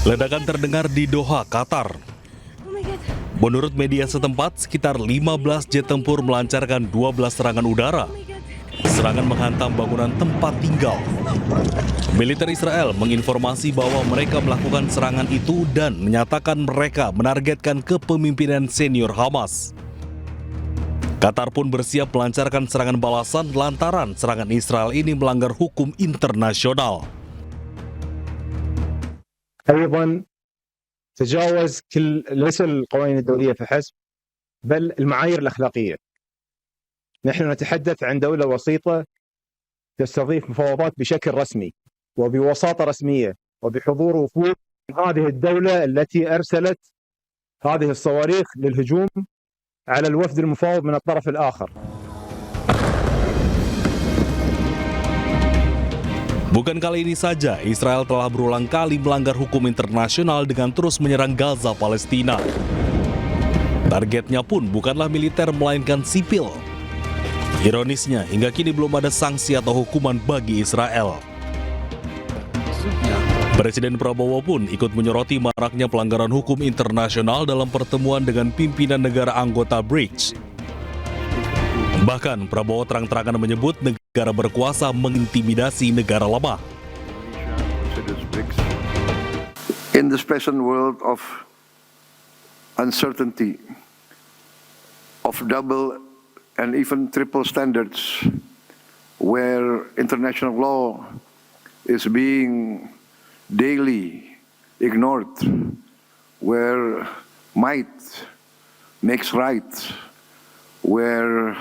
Ledakan terdengar di Doha, Qatar. Menurut media setempat, sekitar 15 jet tempur melancarkan 12 serangan udara. Serangan menghantam bangunan tempat tinggal. Militer Israel menginformasi bahwa mereka melakukan serangan itu dan menyatakan mereka menargetkan kepemimpinan senior Hamas. Qatar pun bersiap melancarkan serangan balasan lantaran serangan Israel ini melanggar hukum internasional. أيضا تجاوز ليس القوانين الدولية فحسب بل المعايير الأخلاقية. نحن نتحدث عن دولة وسيطة تستضيف مفاوضات بشكل رسمي وبوساطة رسمية وبحضور وفود هذه الدولة التي أرسلت هذه الصواريخ للهجوم على الوفد المفاوض من الطرف الآخر. Bukan kali ini saja, Israel telah berulang kali melanggar hukum internasional dengan terus menyerang Gaza, Palestina. Targetnya pun bukanlah militer melainkan sipil. Ironisnya, hingga kini belum ada sanksi atau hukuman bagi Israel. Presiden Prabowo pun ikut menyoroti maraknya pelanggaran hukum internasional dalam pertemuan dengan pimpinan negara anggota BRICS. Bahkan Prabowo terang-terangan menyebut negara berkuasa mengintimidasi negara lemah. In this present world of uncertainty, of double and even triple standards, where international law is being daily ignored, where might makes right, where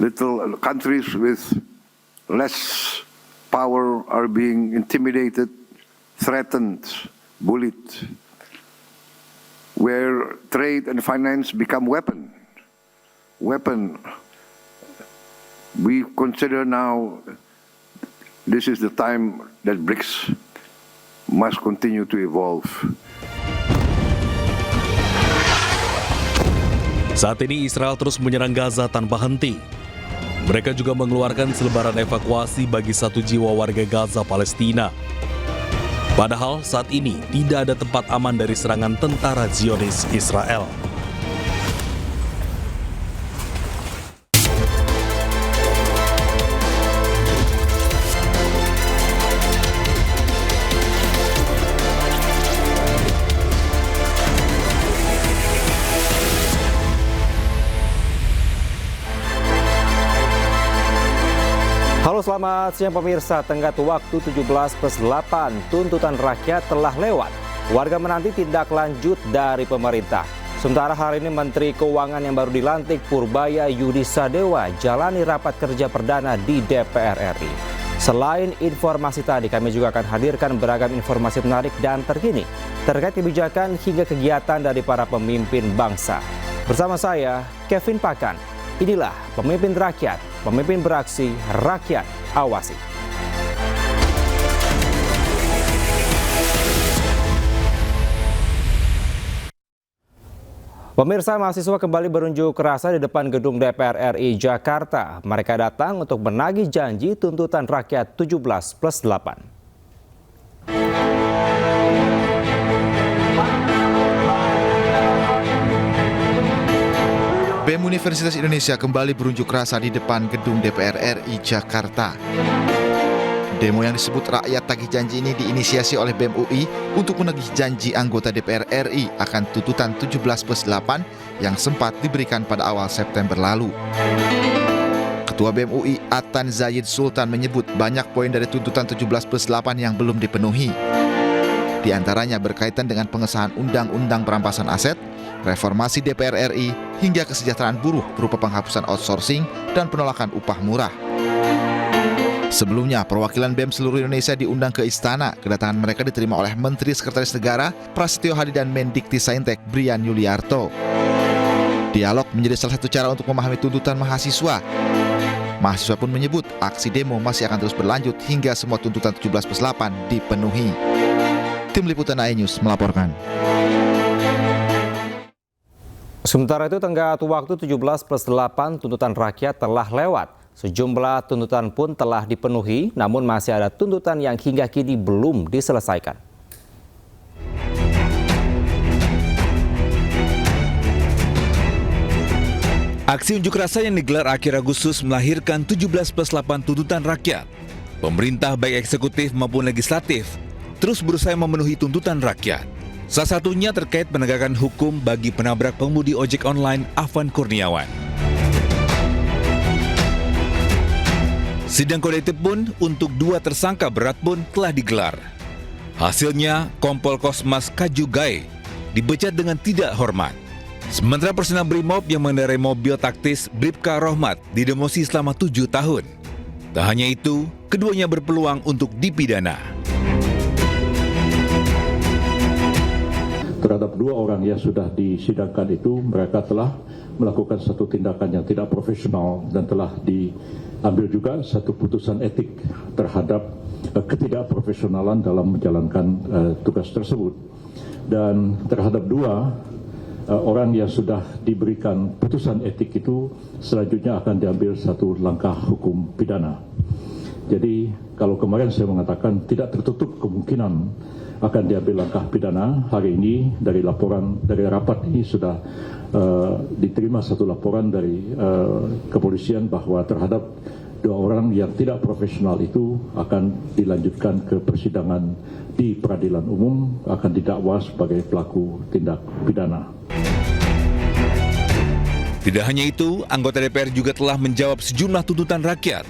little countries with less power are being intimidated, threatened, bullied, where trade and finance become weapon. We consider now this is the time that BRICS must continue to evolve. Saat ini Israel terus menyerang Gaza tanpa henti. Mereka juga mengeluarkan selebaran evakuasi bagi 1 jiwa warga Gaza, Palestina. Padahal saat ini tidak ada tempat aman dari serangan tentara Zionis Israel. Halo, selamat siang pemirsa. Tenggat waktu 17+8, tuntutan rakyat telah lewat. Warga menanti tindak lanjut dari pemerintah. Sementara hari ini Menteri Keuangan yang baru dilantik, Purbaya Yudi Sadewa, jalani rapat kerja perdana di DPR RI. Selain informasi tadi, kami juga akan hadirkan beragam informasi menarik dan terkini terkait kebijakan hingga kegiatan dari para pemimpin bangsa. Bersama saya, Kevin Pakan. Inilah Pemimpin Rakyat, Pemimpin Beraksi, Rakyat Awasi. Pemirsa, mahasiswa kembali berunjuk rasa di depan gedung DPR RI Jakarta. Mereka datang untuk menagih janji tuntutan rakyat 17+8. BEM Universitas Indonesia kembali berunjuk rasa di depan gedung DPR RI Jakarta. Demo yang disebut Rakyat Tagih Janji ini diinisiasi oleh BEM UI untuk menagih janji anggota DPR RI akan tuntutan 17+8 yang sempat diberikan pada awal September lalu. Ketua BEM UI Atan Zayid Sultan menyebut banyak poin dari tuntutan 17+8 yang belum dipenuhi. Di antaranya berkaitan dengan pengesahan Undang-Undang Perampasan Aset, reformasi DPR RI, hingga kesejahteraan buruh berupa penghapusan outsourcing dan penolakan upah murah. Sebelumnya, perwakilan BEM seluruh Indonesia diundang ke Istana. Kedatangan mereka diterima oleh Menteri Sekretaris Negara Prasetyo Hadi dan Mendikti-Saintek Brian Yuliarto. Dialog menjadi salah satu cara untuk memahami tuntutan mahasiswa. Mahasiswa pun menyebut aksi demo masih akan terus berlanjut hingga semua tuntutan 17+8 dipenuhi. Tim Liputan iNews melaporkan. Sementara itu, tenggat waktu 17+8 tuntutan rakyat telah lewat. Sejumlah tuntutan pun telah dipenuhi, namun masih ada tuntutan yang hingga kini belum diselesaikan. Aksi unjuk rasa yang digelar akhir Agustus melahirkan 17+8 tuntutan rakyat. Pemerintah baik eksekutif maupun legislatif terus berusaha memenuhi tuntutan rakyat. Salah satunya terkait penegakan hukum bagi penabrak pengemudi ojek online Afan Kurniawan. Sidang kode etik pun untuk 2 tersangka berat pun telah digelar. Hasilnya, Kompol Kosmas Kajugai dipecat dengan tidak hormat. Sementara personel Brimob yang mengendarai mobil taktis Bribka Rohmat didemosi selama 7 tahun. Tak hanya itu, keduanya berpeluang untuk dipidana. Terhadap 2 orang yang sudah disidangkan itu, mereka telah melakukan satu tindakan yang tidak profesional dan telah diambil juga satu putusan etik terhadap ketidakprofesionalan dalam menjalankan tugas tersebut. Dan terhadap 2 orang yang sudah diberikan putusan etik itu selanjutnya akan diambil satu langkah hukum pidana. Jadi kalau kemarin saya mengatakan tidak tertutup kemungkinan akan diambil langkah pidana, hari ini dari rapat ini sudah diterima satu laporan dari kepolisian bahwa terhadap 2 orang yang tidak profesional itu akan dilanjutkan ke persidangan di peradilan umum, akan didakwa sebagai pelaku tindak pidana. Tidak hanya itu, anggota DPR juga telah menjawab sejumlah tuntutan rakyat.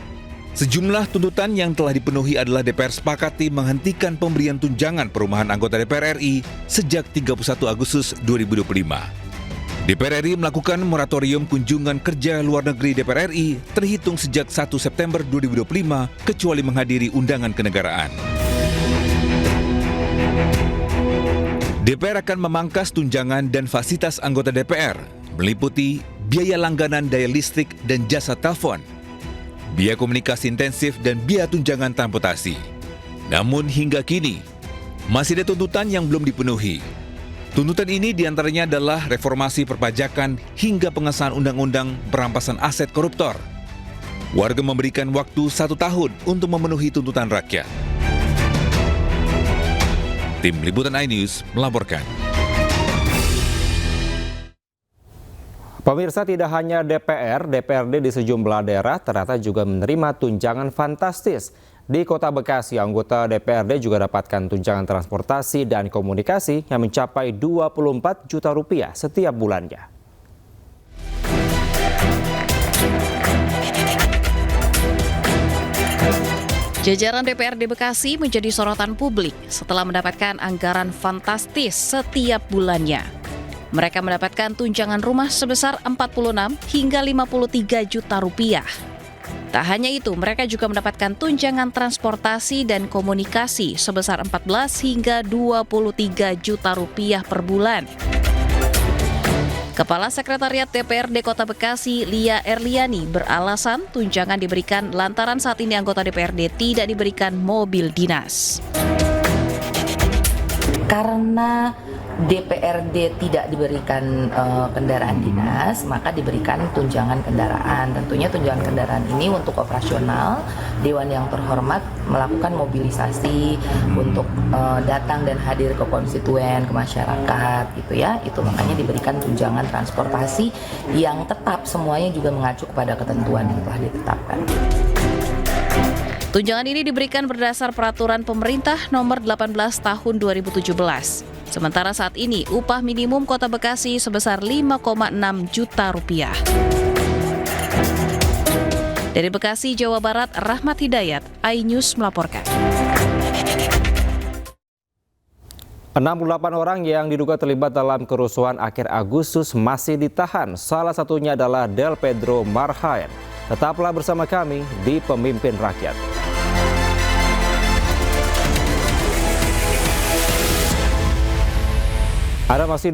Sejumlah tuntutan yang telah dipenuhi adalah DPR sepakati menghentikan pemberian tunjangan perumahan anggota DPR RI sejak 31 Agustus 2025. DPR RI melakukan moratorium kunjungan kerja luar negeri DPR RI terhitung sejak 1 September 2025 kecuali menghadiri undangan kenegaraan. DPR akan memangkas tunjangan dan fasilitas anggota DPR, meliputi biaya langganan daya listrik dan jasa telepon, biaya komunikasi intensif dan biaya tunjangan transportasi. Namun hingga kini, masih ada tuntutan yang belum dipenuhi. Tuntutan ini diantaranya adalah reformasi perpajakan hingga pengesahan undang-undang perampasan aset koruptor. Warga memberikan waktu 1 tahun untuk memenuhi tuntutan rakyat. Tim Liputan iNews melaporkan. Pemirsa, tidak hanya DPR, DPRD di sejumlah daerah ternyata juga menerima tunjangan fantastis. Di Kota Bekasi, anggota DPRD juga dapatkan tunjangan transportasi dan komunikasi yang mencapai Rp24 juta setiap bulannya. Jajaran DPRD Bekasi menjadi sorotan publik setelah mendapatkan anggaran fantastis setiap bulannya. Mereka mendapatkan tunjangan rumah sebesar Rp46 hingga Rp53 juta. Tak hanya itu, mereka juga mendapatkan tunjangan transportasi dan komunikasi sebesar Rp14 hingga Rp23 juta per bulan. Kepala Sekretariat DPRD Kota Bekasi, Lia Erliani, beralasan tunjangan diberikan lantaran saat ini anggota DPRD tidak diberikan mobil dinas. Karena DPRD tidak diberikan kendaraan dinas, maka diberikan tunjangan kendaraan. Tentunya tunjangan kendaraan ini untuk operasional. Dewan yang terhormat melakukan mobilisasi untuk datang dan hadir ke konstituen, ke masyarakat, gitu ya. Itu makanya diberikan tunjangan transportasi yang tetap, semuanya juga mengacu kepada ketentuan yang telah ditetapkan. Tunjangan ini diberikan berdasar peraturan pemerintah nomor 18 tahun 2017. Sementara saat ini upah minimum Kota Bekasi sebesar Rp5,6 juta. Dari Bekasi, Jawa Barat, Rahmat Hidayat, iNews melaporkan. 68 orang yang diduga terlibat dalam kerusuhan akhir Agustus masih ditahan. Salah satunya adalah Del Pedro Marhaen. Tetaplah bersama kami di Pemimpin Rakyat. Ada masih